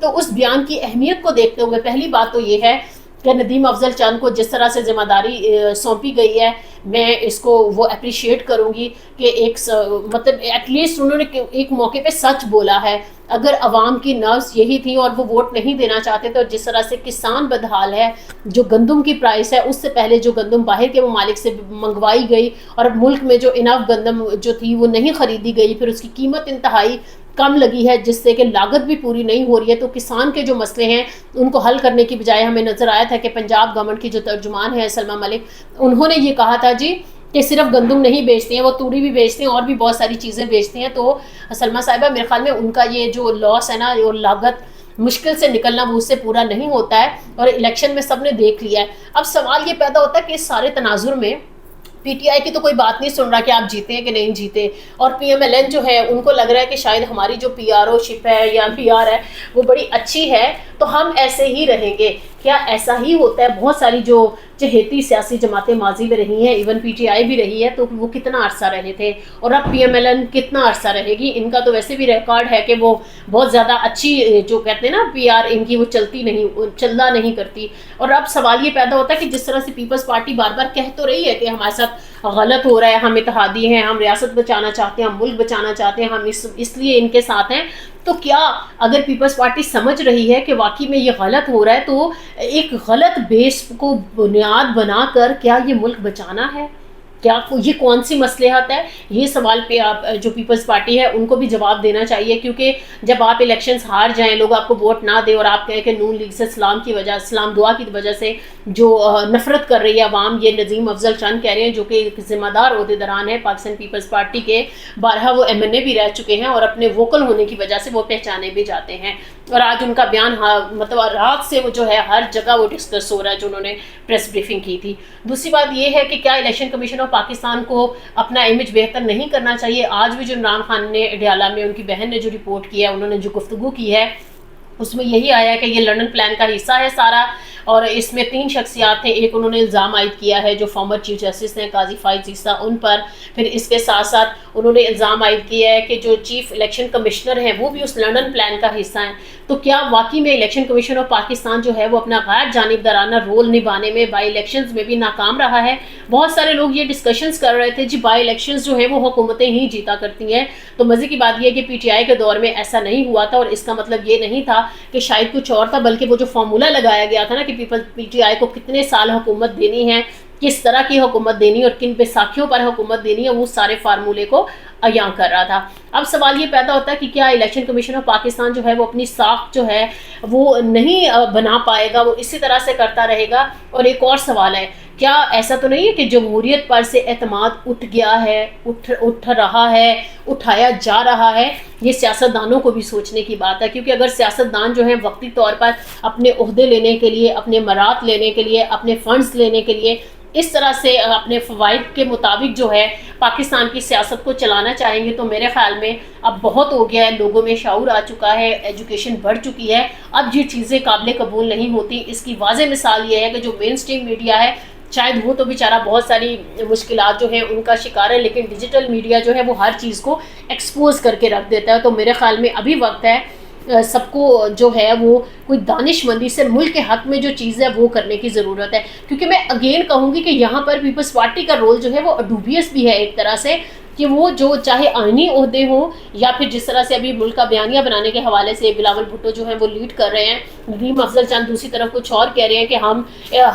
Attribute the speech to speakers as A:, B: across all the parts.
A: تو اس بیان کی اہمیت کو دیکھتے ہوئے پہلی بات تو یہ ہے کہ ندیم افضل چند کو جس طرح سے ذمہ داری سونپی گئی ہے، میں اس کو وہ اپریشیٹ کروں گی کہ ایک مطلب ایٹ لیسٹ انہوں نے ایک موقع پہ سچ بولا ہے. اگر عوام کی نبض یہی تھی اور وہ ووٹ نہیں دینا چاہتے تھے، اور جس طرح سے کسان بدحال ہے، جو گندم کی پرائس ہے اس سے پہلے جو گندم باہر کے ممالک سے منگوائی گئی اور اب ملک میں جو انف گندم جو تھی وہ نہیں خریدی گئی، پھر اس کی قیمت انتہائی کم لگی ہے جس سے کہ لاگت بھی پوری نہیں ہو رہی ہے. تو کسان کے جو مسئلے ہیں ان کو حل کرنے کی بجائے ہمیں نظر آیا تھا کہ پنجاب گورنمنٹ کی جو ترجمان ہے سلما ملک، انہوں نے یہ کہا تھا جی کہ صرف گندم نہیں بیچتے ہیں، وہ توڑی بھی بیچتے ہیں اور بھی بہت ساری چیزیں بیچتے ہیں. تو سلما صاحبہ میرے خیال میں ان کا یہ جو لاس ہے نا، اور لاگت مشکل سے نکلنا وہ اس سے پورا نہیں ہوتا ہے، اور الیکشن میں سب نے دیکھ لیا ہے. اب سوال یہ پیدا ہوتا ہے کہ اس سارے تناظر میں پی ٹی آئی کی تو کوئی بات نہیں سن رہا کہ آپ جیتے ہیں کہ نہیں جیتے، اور پی ایم ایل این جو ہے ان کو لگ رہا ہے کہ شاید ہماری جو پی آر او شپ ہے یا پی آر ہے وہ بڑی اچھی ہے تو ہم ایسے ہی رہیں گے. کیا ایسا ہی ہوتا ہے؟ بہت ساری جو چہیتی سیاسی جماعتیں ماضی میں رہی ہیں، ایون پی ٹی آئی بھی رہی ہے، تو وہ کتنا عرصہ رہے تھے، اور اب پی ایم ایل این کتنا عرصہ رہے گی. ان کا تو ویسے بھی ریکارڈ ہے کہ وہ بہت زیادہ اچھی جو کہتے ہیں نا پی آر ان کی وہ چلنا نہیں کرتی. اور اب سوال یہ پیدا ہوتا ہے کہ جس طرح سے پیپلز پارٹی بار بار کہہ تو رہی ہے کہ ہمارے ساتھ غلط ہو رہا ہے، ہم اتحادی ہیں، ہم ریاست بچانا چاہتے ہیں، ہم ملک بچانا چاہتے ہیں، ہم اس لیے ان کے ساتھ ہیں. تو کیا اگر پیپلز پارٹی سمجھ رہی ہے کہ واقعی میں یہ غلط ہو رہا ہے تو ایک غلط بیس کو بنیاد بنا کر کیا یہ ملک بچانا ہے؟ کیا یہ کون سی مصلحت ہے؟ یہ سوال پہ آپ جو پیپلز پارٹی ہے ان کو بھی جواب دینا چاہیے، کیونکہ جب آپ الیکشنز ہار جائیں، لوگ آپ کو ووٹ نہ دیں اور آپ کہیں کہ نون لیگ سے اسلام دعا کی وجہ سے جو نفرت کر رہی ہے عوام، یہ ندیم افضل چند کہہ رہے ہیں جو کہ ایک ذمہ دار عہدیداران ہیں پاکستان پیپلز پارٹی کے، بارہا وہ ایم این اے بھی رہ چکے ہیں اور اپنے ووکل ہونے کی وجہ سے وہ پہچانے بھی جاتے ہیں. اور آج ان کا بیان مطلب رات سے وہ جو ہے ہر جگہ وہ ڈسکس ہو رہا ہے جو انہوں نے پریس بریفنگ کی تھی. دوسری بات یہ ہے کہ کیا الیکشن کمیشن آف پاکستان کو اپنا امیج بہتر نہیں کرنا چاہیے؟ آج بھی جو عمران خان نے اڈیالہ میں ان کی بہن نے جو رپورٹ کی ہے، انہوں نے جو گفتگو کی ہے، اس میں یہی آیا ہے کہ یہ لنڈن پلان کا حصہ ہے سارا، اور اس میں 3 شخصیات تھے. ایک انہوں نے الزام عائد کیا ہے جو فارمر چیف جسٹس ہیں قاضی فائز عیسیٰ ان پر، پھر اس کے ساتھ ساتھ انہوں نے الزام عائد کیا ہے کہ جو چیف الیکشن کمشنر ہیں وہ بھی اس لنڈن پلان کا حصہ ہیں. تو کیا واقعی میں الیکشن کمیشن آف پاکستان جو ہے وہ اپنا غیر جانبدارانہ رول نبھانے میں بائی الیکشنز میں بھی ناکام رہا ہے؟ بہت سارے لوگ یہ ڈسکشنز کر رہے تھے جی بائی الیکشنز جو ہے وہ حکومتیں ہی جیتا کرتی ہیں. تو مزے کی بات یہ ہے کہ پی ٹی آئی کے دور میں ایسا نہیں ہوا تھا، اور اس کا مطلب یہ نہیں تھا کہ شاید کچھ اور تھا، بلکہ وہ جو فارمولا لگایا گیا تھا نا کہ پی ٹی آئی کو کتنے سال حکومت دینی ہے، کس طرح کی حکومت دینی اور کن بیساکھیوں پر حکومت دینی ہے، وہ سارے فارمولے کو عیاں کر رہا تھا. اب سوال یہ پیدا ہوتا ہے کہ کیا الیکشن کمیشن آف پاکستان جو ہے وہ اپنی ساخت جو ہے وہ نہیں بنا پائے گا، وہ اسی طرح سے کرتا رہے گا؟ اور ایک اور سوال ہے، کیا ایسا تو نہیں ہے کہ جمہوریت پر سے اعتماد اٹھ گیا ہے، اٹھ رہا ہے، اٹھایا جا رہا ہے؟ یہ سیاستدانوں کو بھی سوچنے کی بات ہے، کیونکہ اگر سیاستدان جو ہیں وقتی طور پر اپنے عہدے لینے کے لیے، اپنے مرات لینے کے لیے، اپنے فنڈز لینے کے لیے اس طرح سے اپنے فوائد کے مطابق جو ہے پاکستان کی سیاست کو چلانا چاہیں گے، تو میرے خیال میں اب بہت ہو گیا ہے، لوگوں میں شعور آ چکا ہے، ایجوکیشن بڑھ چکی ہے، اب یہ چیزیں قابل قبول نہیں ہوتی. اس کی واضح مثال یہ ہے کہ جو مین سٹریم میڈیا ہے، شاید وہ تو بیچارہ بہت ساری مشکلات جو ہیں ان کا شکار ہے، لیکن ڈیجیٹل میڈیا جو ہے وہ ہر چیز کو ایکسپوز کر کے رکھ دیتا ہے. تو میرے خیال میں ابھی وقت ہے سب کو جو ہے وہ کوئی دانش مندی سے ملک کے حق میں جو چیز ہے وہ کرنے کی ضرورت ہے. کیونکہ میں اگین کہوں گی کہ یہاں پر پیپلز پارٹی کا رول جو ہے وہ ڈوبیس بھی ہے ایک طرح سے، کہ وہ جو چاہے آئینی عہدے ہوں یا پھر جس طرح سے ابھی ملک کا بیانیہ بنانے کے حوالے سے بلاول بھٹو جو ہیں وہ لیڈ کر رہے ہیں، ندیم افضل چند دوسری طرف کچھ اور کہہ رہے ہیں کہ ہم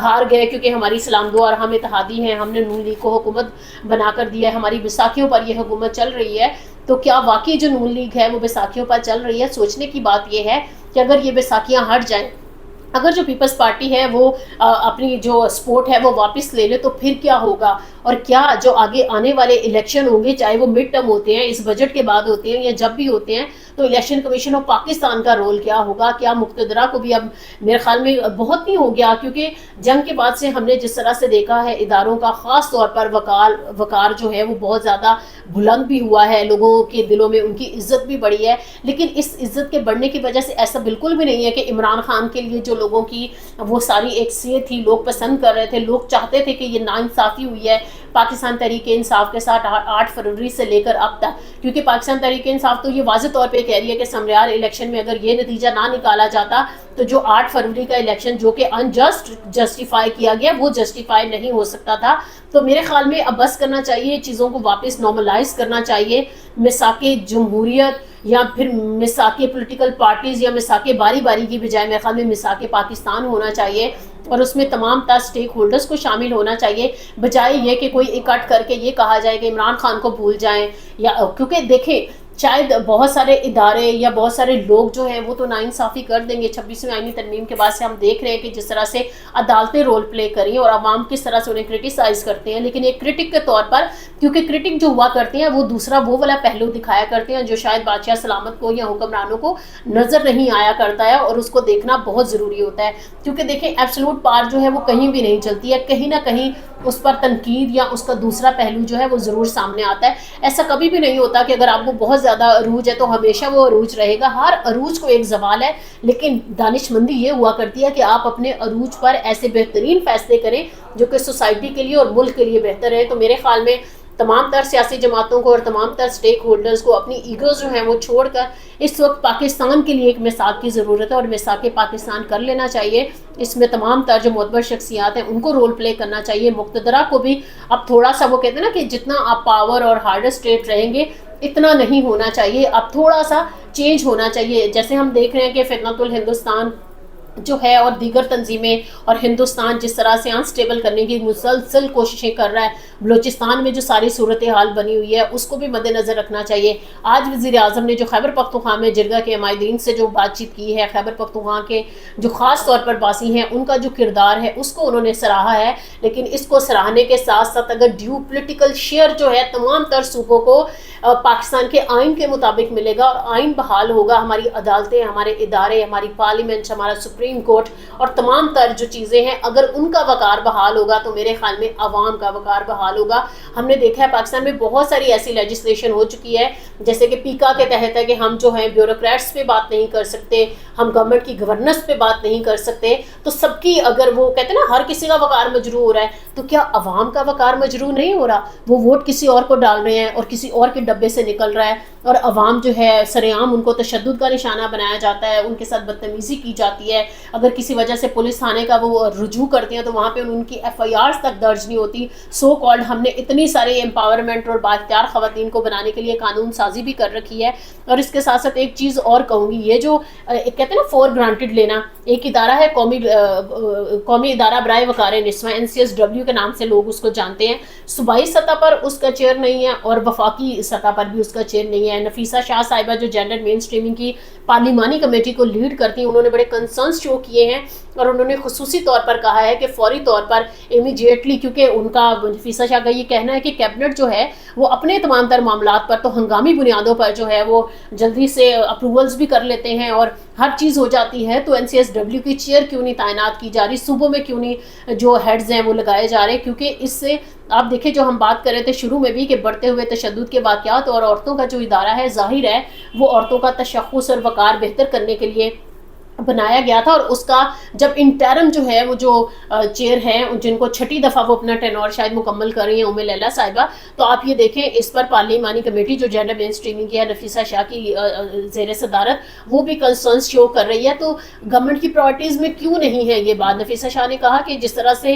A: ہار گئے کیونکہ ہماری اسلام دعا اور ہم اتحادی ہیں، ہم نے نون لیگ کو حکومت بنا کر دیا ہے، ہماری بیساکھیوں پر یہ حکومت چل رہی ہے. تو کیا واقعی جو نون لیگ ہے وہ بیساکھیوں پر چل رہی ہے؟ سوچنے کی بات یہ ہے کہ اگر یہ بیساکھیاں ہٹ جائیں، اگر جو پیپلز پارٹی ہے وہ اپنی جو سپورٹ ہے وہ واپس لے لے، تو پھر کیا ہوگا؟ اور کیا جو آگے آنے والے الیکشن ہوں گے، چاہے وہ مڈ ٹرم ہوتے ہیں، اس بجٹ کے بعد ہوتے ہیں یا جب بھی ہوتے ہیں، تو الیکشن کمیشن آف پاکستان کا رول کیا ہوگا؟ کیا مقتدرہ کو بھی اب میرے خیال میں بہت نہیں ہو گیا، کیونکہ جنگ کے بعد سے ہم نے جس طرح سے دیکھا ہے اداروں کا خاص طور پر وقار جو ہے وہ بہت زیادہ بلند بھی ہوا ہے، لوگوں کے دلوں میں ان کی عزت بھی بڑھی ہے. لیکن اس عزت کے بڑھنے کی وجہ سے ایسا بالکل بھی نہیں ہے کہ عمران خان کے لیے جو لوگوں کی وہ ساری ایک سی تھی، لوگ پسند کر رہے تھے، لوگ چاہتے تھے کہ یہ ناانصافی ہوئی ہے. پاکستان تحریک انصاف کے ساتھ 8 فروری سے لے کر اب تک، کیونکہ پاکستان تحریک انصاف تو یہ واضح طور پہ کہہ رہی ہے کہ سمریال الیکشن میں اگر یہ نتیجہ نہ نکالا جاتا تو جو 8 فروری کا الیکشن جو کہ انجسٹ جسٹیفائی کیا گیا وہ جسٹیفائی نہیں ہو سکتا تھا. تو میرے خیال میں اب بس کرنا چاہیے، چیزوں کو واپس نارملائز کرنا چاہیے. مساق جمہوریت یا پھر مساق پولیٹیکل پارٹیز یا مساق باری باری کی بجائے میرے خیال میں مساق پاکستان ہونا چاہیے، اور اس میں تمام تر سٹیک ہولڈرز کو شامل ہونا چاہیے، بجائے یہ کہ کوئی اکٹھ کر کے یہ کہا جائے کہ عمران خان کو بھول جائیں. یا کیونکہ دیکھیں شاید بہت سارے ادارے یا بہت سارے لوگ جو ہیں وہ تو ناانصافی کر دیں گے. 26ویں آئینی ترمیم کے بعد سے ہم دیکھ رہے ہیں کہ جس طرح سے عدالتیں رول پلے کری اور عوام کس طرح سے انہیں کرٹیسائز کرتے ہیں، لیکن ایک کرٹک کے طور پر، کیونکہ کرٹک جو ہوا کرتے ہیں وہ دوسرا وہ والا پہلو دکھایا کرتے ہیں جو شاید بادشاہ سلامت کو یا حکمرانوں کو نظر نہیں آیا کرتا ہے، اور اس کو دیکھنا بہت ضروری ہوتا ہے. کیونکہ دیکھیں ایبسولوٹ پاور جو ہے وہ کہیں بھی نہیں چلتی ہے، کہیں نہ کہیں اس پر تنقید یا اس کا دوسرا پہلو جو ہے وہ ضرور سامنے آتا ہے. ایسا کبھی بھی نہیں ہوتا کہ اگر آپ کو بہت زیادہ عروج ہے تو ہمیشہ وہ عروج رہے گا. ہر عروج کو ایک زوال ہے، لیکن دانش مندی یہ ہوا کرتی ہے کہ آپ اپنے عروج پر ایسے بہترین فیصلے کریں جو کہ سوسائٹی کے لیے اور ملک کے لیے بہتر ہے. تو میرے خیال میں تمام تر سیاسی جماعتوں کو اور تمام تر سٹیک ہولڈرز کو اپنی ایگوز جو ہیں وہ چھوڑ کر اس وقت پاکستان کے لیے ایک میثاق کی ضرورت ہے، اور میثاق پاکستان کر لینا چاہیے. اس میں تمام تر جو معتبر شخصیات ہیں ان کو رول پلے کرنا چاہیے. مقتدرہ کو بھی اب تھوڑا سا، وہ کہتے ہیں نا کہ جتنا آپ پاور اور ہارڈر اسٹیٹ رہیں گے اتنا نہیں ہونا چاہیے، اب تھوڑا سا چینج ہونا چاہیے. جیسے ہم دیکھ رہے ہیں کہ فتنۃ الہندوستان جو ہے اور دیگر تنظیمیں اور ہندوستان جس طرح سے انسٹیبل کرنے کی مسلسل کوششیں کر رہا ہے، بلوچستان میں جو ساری صورتحال بنی ہوئی ہے اس کو بھی مد نظر رکھنا چاہیے. آج وزیر اعظم نے جو خیبر پختونخوا میں جرگہ کے عمائدین سے جو بات چیت کی ہے، خیبر پختونخوا کے جو خاص طور پر باسی ہیں ان کا جو کردار ہے اس کو انہوں نے سراہا ہے، لیکن اس کو سراہنے کے ساتھ ساتھ اگر ڈیو پولیٹیکل شیئر جو ہے تمام تر صوبوں کو پاکستان کے آئین کے مطابق ملے گا اور آئین بحال ہوگا، ہماری عدالتیں، ہمارے ادارے، ہماری پارلیمنٹ، ہمارا سپریم کورٹ اور تمام تر جو چیزیں ہیں اگر ان کا وقار بحال ہوگا تو میرے خیال میں عوام کا وقار بحال ہوگا. ہم نے دیکھا ہے پاکستان میں بہت ساری ایسی لیجسلیشن ہو چکی ہے، جیسے کہ پیکا کے تحت ہے کہ ہم جو ہیں بیوروکریٹس پہ بات نہیں کر سکتے، ہم گورنمنٹ کی گورننس پہ بات نہیں کر سکتے. تو سب کی اگر وہ کہتے ہیں نا ہر کسی کا وقار مجروح ہو رہا ہے، تو کیا عوام کا وقار مجروح نہیں ہو رہا؟ وہ ووٹ کسی اور کو ڈال رہے ہیں اور کسی اور کے ڈبے سے نکل رہا ہے، اور عوام جو ہے سرعام ان کو تشدد کا نشانہ بنایا جاتا ہے، ان کے ساتھ بدتمیزی کی جاتی ہے. اگر کسی وجہ سے پولیس تھانے کا وہ رجوع کرتے ہیں تو وہاں پہ ان کی ایف آئی آرز تک درج نہیں ہوتی. سو کالڈ ہم نے اتنی سارے امپاورمنٹ اور بااختیار خواتین کو بنانے کے لیے قانون سازی بھی کر رکھی ہے. اور اس کے ساتھ ساتھ ایک چیز اور کہوں گی، یہ جو کہتے ہیں نا فور گرانٹیڈ لینا، ایک ادارہ ہے قومی ادارہ برائے وقار نسواں NCSW کے نام سے لوگ اس کو جانتے ہیں. صوبائی سطح پر اس کا چیئر نہیں ہے اور وفاقی سطح پر بھی اس کا چیئر نہیں ہے. نفیسہ شاہ صاحبہ جو جینڈر مین اسٹریمنگ کی پارلیمانی کمیٹی کو لیڈ کرتی ہیں، انہوں نے بڑے کنسرنز شو کیے ہیں اور انہوں نے خصوصی طور پر کہا ہے کہ فوری طور پر امیڈیٹلی، کیونکہ ان کا نفیسہ شاہ کا یہ کہنا ہے کہ کیبنٹ جو ہے وہ اپنے تمام تر معاملات پر تو ہنگامی بنیادوں پر جو ہے وہ جلدی سے اپروولز بھی کر لیتے ہیں اور ہر چیز ہو جاتی ہے. تو NCSW کی چیئر کیوں نہیں تعینات کی جا رہی، صوبوں میں کیوں نہیں جو ہیڈز ہیں وہ لگائے جا رہے؟ کیونکہ اس سے آپ دیکھیں جو ہم بات کر رہے تھے شروع میں بھی کہ بڑھتے ہوئے تشدد کے واقعات اور عورتوں کا جو ادارہ ہے، ظاہر ہے وہ عورتوں کا تشخص اور وقار بہتر کرنے کے لیے بنایا گیا تھا. اور اس کا جب انٹرم جو ہے وہ جو چیئر ہیں جن کو 6ٹی دفعہ وہ اپنا ٹینور شاید مکمل کر رہی ہیں ام لیلا صاحبہ، تو آپ یہ دیکھیں اس پر پارلیمانی کمیٹی جو جینڈر مین اسٹریمنگ کی ہے نفیسہ شاہ کی زیر صدارت، وہ بھی کنسرنس شو کر رہی ہے. تو گورنمنٹ کی پرائرٹیز میں کیوں نہیں ہے یہ بات؟ نفیسہ شاہ نے کہا کہ جس طرح سے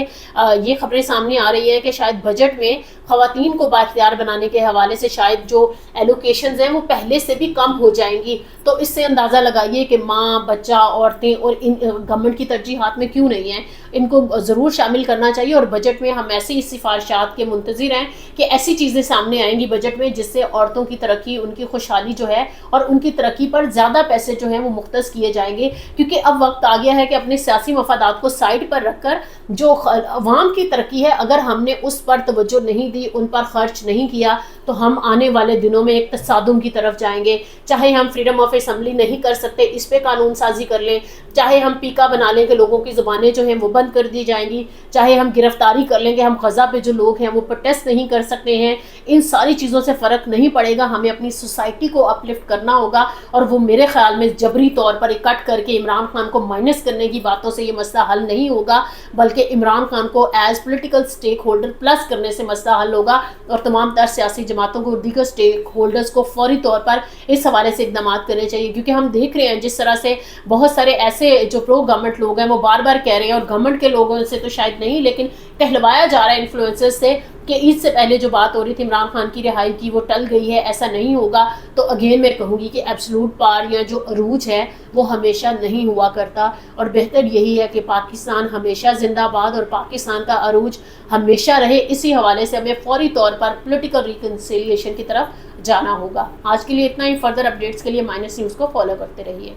A: یہ خبریں سامنے آ رہی ہیں کہ شاید بجٹ میں خواتین کو بااختیار بنانے کے حوالے سے شاید جو ایلوکیشنز ہیں وہ پہلے سے بھی کم ہو جائیں گی. تو اس سے اندازہ لگائیے کہ ماں، بچہ، عورتیں اور ان گورنمنٹ کی ترجیحات میں کیوں نہیں ہیں. ان کو ضرور شامل کرنا چاہیے اور بجٹ میں ہم ایسی سفارشات کے منتظر ہیں کہ ایسی چیزیں سامنے آئیں گی بجٹ میں جس سے عورتوں کی ترقی، ان کی خوشحالی جو ہے اور ان کی ترقی پر زیادہ پیسے جو ہیں وہ مختص کیے جائیں گے. کیونکہ اب وقت آ گیا ہے کہ اپنے سیاسی مفادات کو سائڈ پر رکھ کر جو عوام کی ترقی ہے اگر ہم نے اس پر توجہ نہیں دی، ان پر خرچ نہیں کیا، تو ہم آنے والے دنوں میں ایک تصادم کی طرف جائیں گے. چاہے ہم فریڈم آف اسمبلی نہیں کر سکتے، اس پہ قانون سازی کریں کر لیں، چاہے ہم پیکا بنا لیں کہ لوگوں کی زبانیں جو ہیں وہ بند کر دی جائیں گی، چاہے ہم گرفتاری کر لیں کہ ہم غزہ پہ جو لوگ ہیں وہ پروٹیسٹ نہیں کر سکتے ہیں، ان ساری چیزوں سے فرق نہیں پڑے گا. ہمیں اپنی سوسائٹی کو اپ لفٹ کرنا ہوگا، اور وہ میرے خیال میں جبری طور پر کٹ کر کے عمران خان کو مائنس کرنے کی باتوں سے یہ مسئلہ حل نہیں ہوگا، بلکہ عمران خان کو ایز پولیٹیکل سٹیک ہولڈر پلس کرنے سے مسئلہ حل ہوگا، اور تمام تر سیاسی جماعتوں کو، دیگر سٹیک ہولڈرز کو فوری طور پر اس حوالے سے اقدامات کرنے چاہیے. کیونکہ ہم دیکھ رہے ہیں جس طرح سے بہت سارے ایسے جو پرو گورنمنٹ لوگ ہیں وہ بار بار کہہ رہے ہیں، اور گورنمنٹ کے لوگوں سے تو شاید نہیں لیکن کہلوایا جا رہا ہے انفلوئنسر سے، کہ عید سے پہلے جو بات ہو رہی تھی عمران خان کی رہائی کی وہ ٹل گئی ہے، ایسا نہیں ہوگا. تو اگین میں کہوں گی کہ ایبسلوٹ پاور یا جو عروج ہے وہ ہمیشہ نہیں ہوا کرتا، اور بہتر یہی ہے کہ پاکستان ہمیشہ زندہ باد اور پاکستان کا عروج ہمیشہ رہے. اسی حوالے سے ہمیں فوری طور پر پولیٹیکل ریکنسیلیشن کی طرف جانا ہوگا. آج کے لیے اتنا ہی. فردر اپڈیٹس کے لیے مائنس نیوز کو فالو کرتے رہیے.